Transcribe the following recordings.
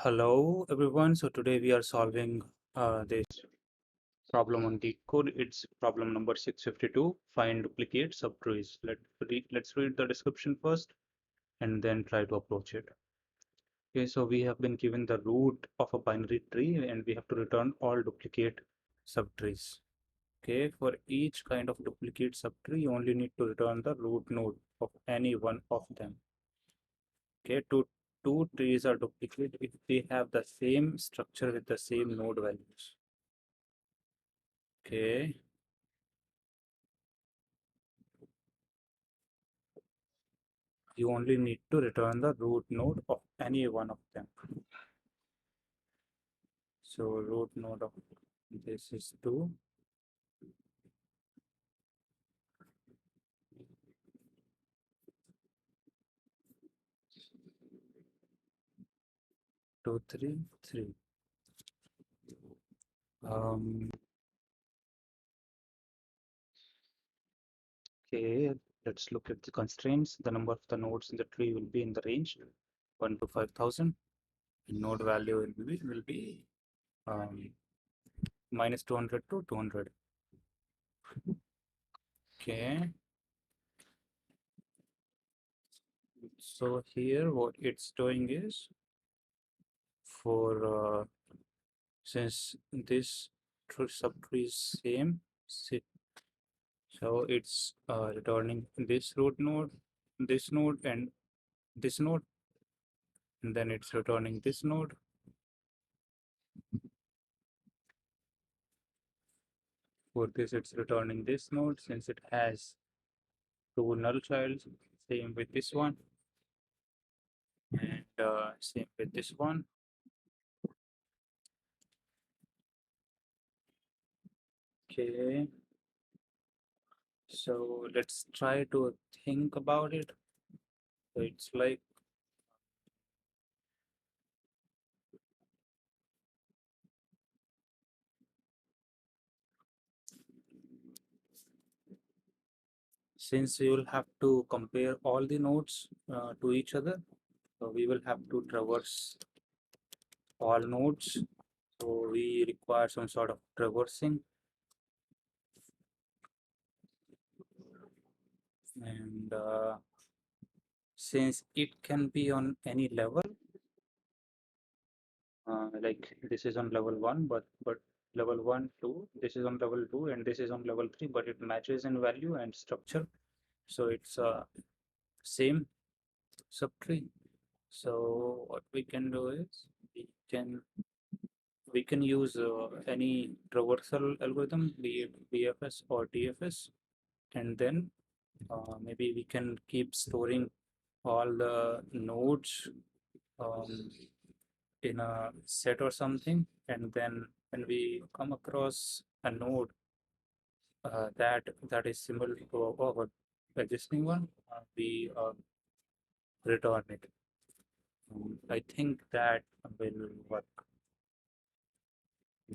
Hello everyone. So today we are solving this problem on LeetCode. It's problem number 652. Find duplicate subtrees. Let's read the description first and then try to approach it. Okay, so we have been given the root of a binary tree and we have to return all duplicate subtrees. Okay, for each kind of duplicate subtree, you only need to return the root node of any one of them. Okay, two trees are duplicate if they have the same structure with the same node values. Okay, you only need to return the root node of any one of them. So root node of this is 2. 2, 3, 3. Okay, let's look at the constraints. The number of the nodes in the tree will be in the range 1 to 5,000. Node value will be minus 200 to 200. Okay, so here what it's doing is for since this subtree is same, so it's returning this root node, this node, and this node, and then it's returning this node. For this, it's returning this node since it has 2 null childs. Same with this one, and same with this one. Okay, so let's try to think about it. So it's like since we will have to compare all the nodes to each other, so we will have to traverse all nodes. So we require some sort of traversing, and since it can be on any level, like this is on level 1, but level 1, 2, this is on level 2, and this is on level 3, but it matches in value and structure. So it's same subtree. So what we can do is we can use any traversal algorithm, be it BFS or TFS, and then maybe we can keep storing all the nodes um, in a set or something, and then when we come across a node that is similar to our existing one, we return it. I think that will work.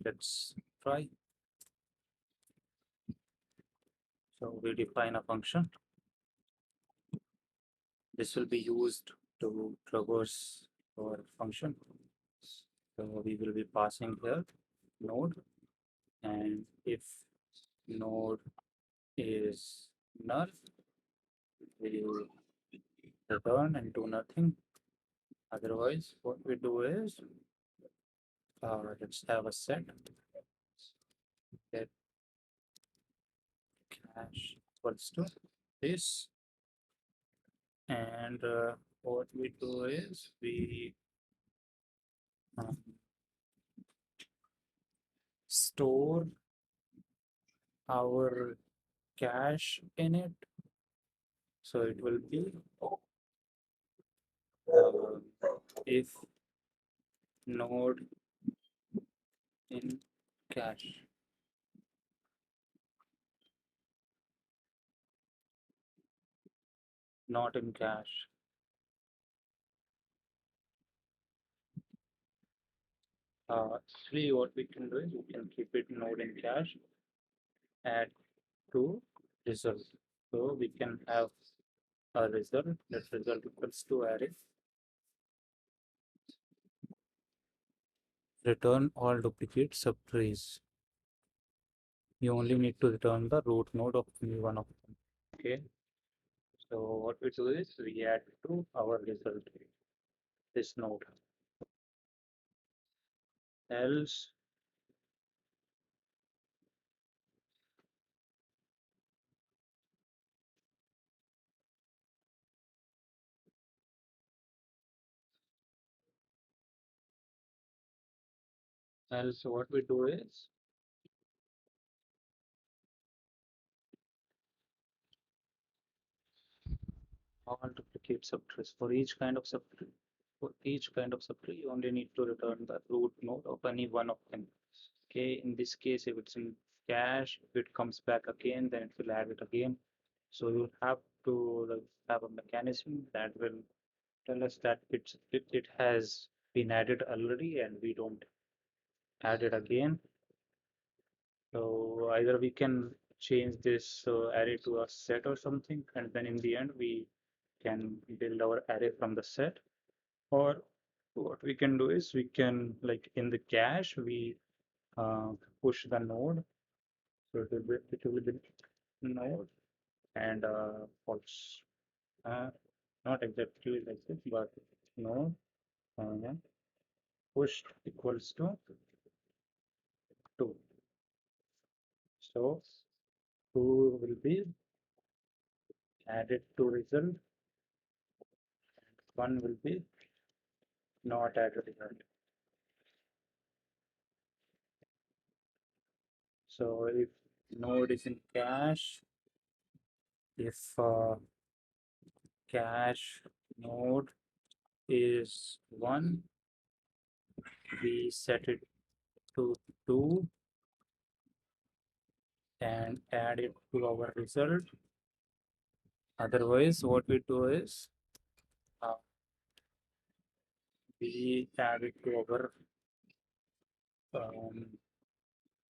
Let's try. So we define a function. This will be used to traverse our function. So we will be passing here node, and if node is null, we will return and do nothing. Otherwise, what we do is let's have a set get cache equals to this, and what we do is we um, store our cache in it. So it will be if node in cache, not in cache. Actually, what we can do is we can keep it node in cache, add to result. So we can have a result. That result equals to array. return all duplicate subtrees. You only need to return the root node of any one of them. Okay. So what we do is we add to our result this node. Else else what we do is all duplicate subtrees for each kind of subtree. For each kind of subtree, you only need to return the root node of any one of them. Okay, in this case, if it's in cache, if it comes back again, then it will add it again. So you have to have a mechanism that will tell us that it has been added already and we don't add it again. So either we can change this array to a set or something, and then in the end we can build our array from the set. Or what we can do is we can, like in the cache, we push the node. So it will be node and false. Uh, Not exactly like this, but node push equals to 2. So 2 will be added to result, 1 will be not added result. So if node is in cache, if cache node is 1, we set it to 2 and add it to our result. Otherwise, what we do is uh, we add it to our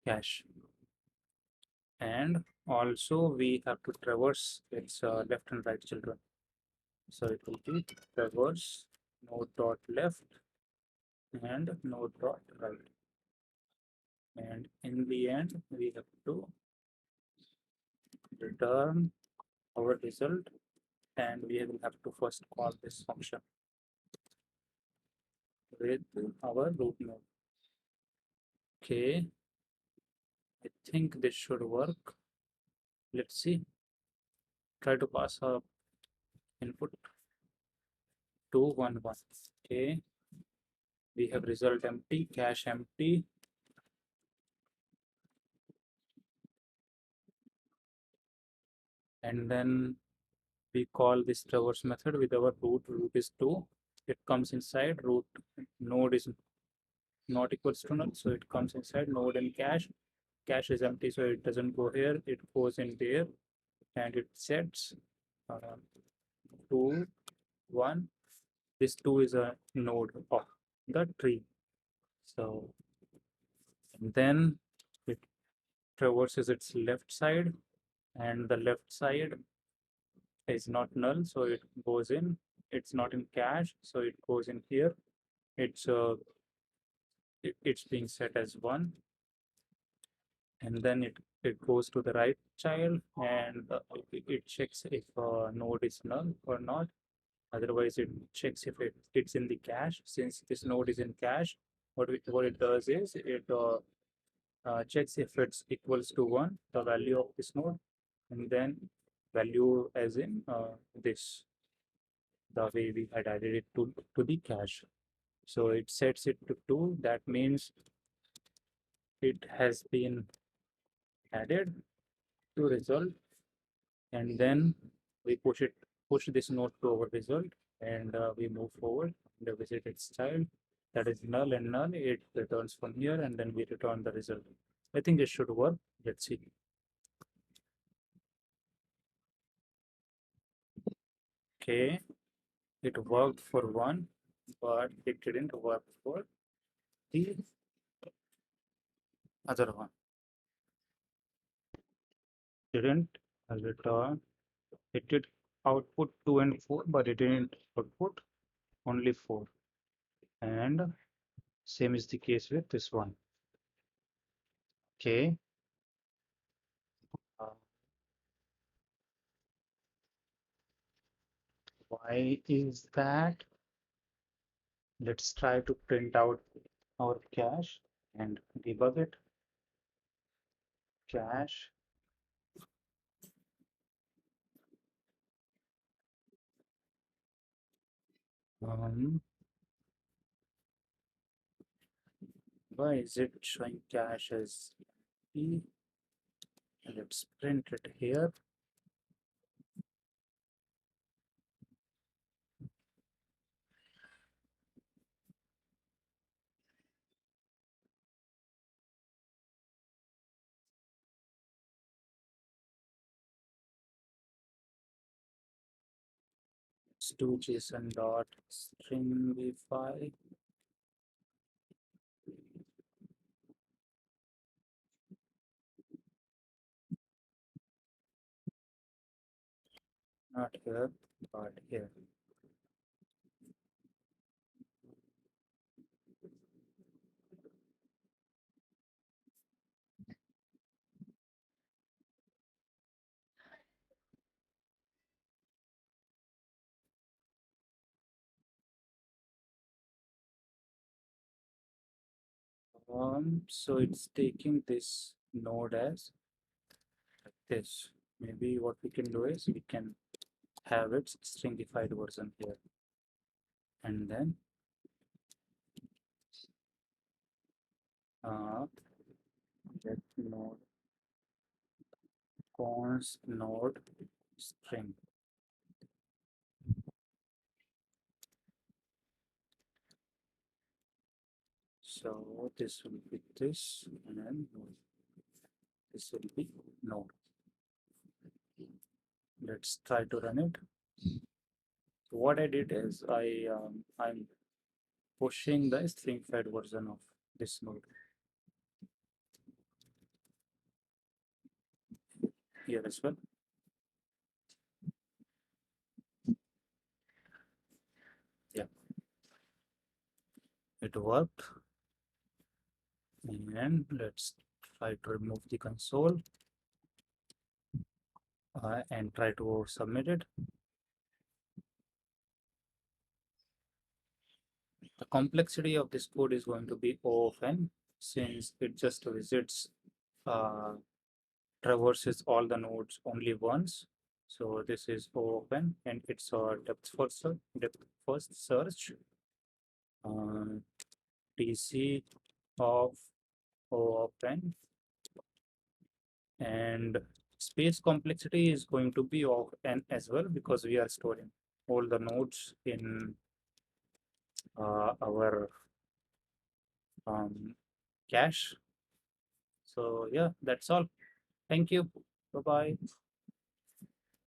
cache. And also we have to traverse its left and right children. So it will be traverse node dot left and node dot right. And in the end, we have to return our result, and we will have to first call this function with our root node. Okay, I think this should work. Let's see. Try to pass a input 2 1 1. Okay, we have result empty, cache empty. And then we call this traverse method with our root. Root is 2. It comes inside root. Node is not equals to null, so it comes inside node and cache. Cache is empty, so it doesn't go here. It goes in there, and it sets 2 1. This 2 is a node of the tree. So and then it traverses its left side, and the left side is not null, so it goes in. It's not in cache, so it goes in here. It's being set as 1, and then it goes to the right child, and it checks if node is null or not. Otherwise, it checks if it's in the cache. Since this node is in cache, what it does is it checks if it's equals to 1, the value of this node, and then value as in this, the way we had added it to the cache. So it sets it to 2. That means it has been added to result, and then we push this node to our result, and we move forward and visit its child, that is null and null. It returns from here, and then we return the result. I think it should work. Let's see. Okay, it worked for 1, but it didn't work for the other one. Didn't return. It did output 2 and 4, but it didn't output only 4. And Same is the case with this one. Okay. Uh, why is that? Let's try to print out our cache and debug it. Cache. Um, why is it showing cache as P? Let's print it here. Let's do JSON dot stringify. Not here, but here. So it's taking this node as this. Maybe what we can do is we can have its stringified version here. And then let node const node string. So this will be this, and then this will be node. Let's try to run it. So what I did is I'm pushing the stringified version of this node here as well. Yeah, it worked. And let's try to remove the console and try to submit it. The complexity of this code is going to be O of n, since it just visits, uh, traverses all the nodes only once. So this is O of n, and it's a depth first search. DC of O of n, and space complexity is going to be of n as well, because we are storing all the nodes in our cache. So yeah, that's all. Thank you. Bye bye.